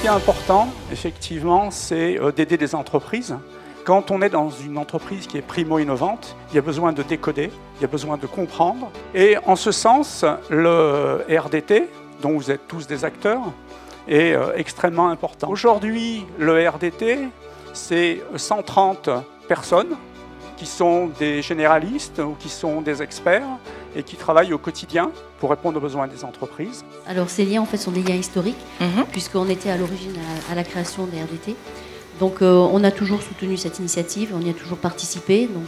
qui est important, effectivement, c'est d'aider des entreprises. Quand on est dans une entreprise qui est primo-innovante, il y a besoin de décoder, il y a besoin de comprendre. Et en ce sens, le RDT, dont vous êtes tous des acteurs, est extrêmement important. Aujourd'hui, le RDT, c'est 130 personnes qui sont des généralistes ou qui sont des experts et qui travaillent au quotidien pour répondre aux besoins des entreprises. Alors ces liens en fait sont des liens historiques, puisqu'on était à l'origine à la création des RDT. Donc on a toujours soutenu cette initiative, on y a toujours participé, donc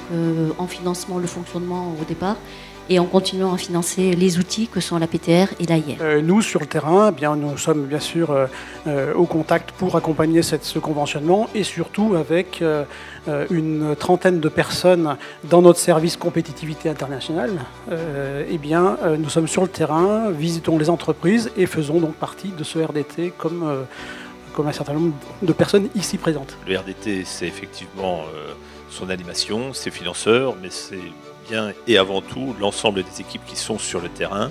en financement le fonctionnement au départ, et en continuant à financer les outils que sont la PTR et l'AIR. Nous, sur le terrain, nous sommes bien sûr au contact pour accompagner ce conventionnement et surtout avec une trentaine de personnes dans notre service compétitivité internationale. Nous sommes sur le terrain, visitons les entreprises et faisons donc partie de ce RDT comme un certain nombre de personnes ici présentes. Le RDT, c'est effectivement son animation, ses financeurs, mais c'est bien et avant tout l'ensemble des équipes qui sont sur le terrain,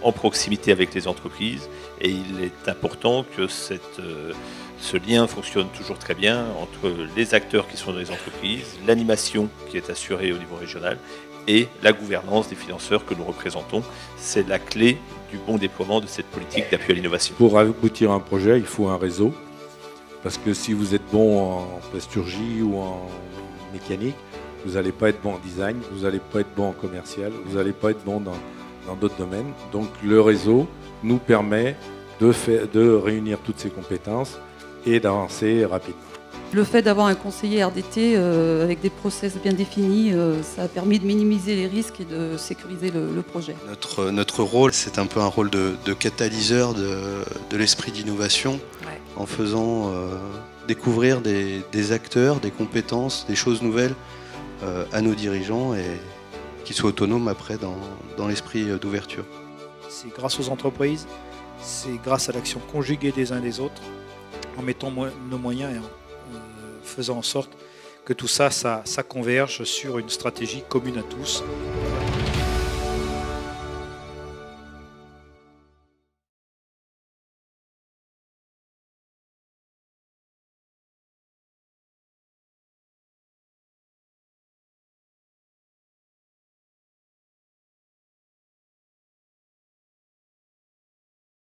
en proximité avec les entreprises. Et il est important que ce lien fonctionne toujours très bien entre les acteurs qui sont dans les entreprises, l'animation qui est assurée au niveau régional et la gouvernance des financeurs que nous représentons. C'est la clé du bon déploiement de cette politique d'appui à l'innovation. Pour aboutir à un projet, il faut un réseau. Parce que si vous êtes bon en plasturgie ou en mécanique, vous n'allez pas être bon en design, vous n'allez pas être bon en commercial, vous n'allez pas être bon dans d'autres domaines. Donc le réseau nous permet de réunir toutes ces compétences et d'avancer rapidement. Le fait d'avoir un conseiller RDT avec des process bien définis, ça a permis de minimiser les risques et de sécuriser le projet. Notre rôle, c'est un peu un rôle de catalyseur de l'esprit d'innovation, en faisant découvrir des acteurs, des compétences, des choses nouvelles à nos dirigeants et qui soient autonomes après dans l'esprit d'ouverture. C'est grâce aux entreprises, c'est grâce à l'action conjuguée des uns des autres, en mettant nos moyens et en faisant en sorte que tout ça converge sur une stratégie commune à tous.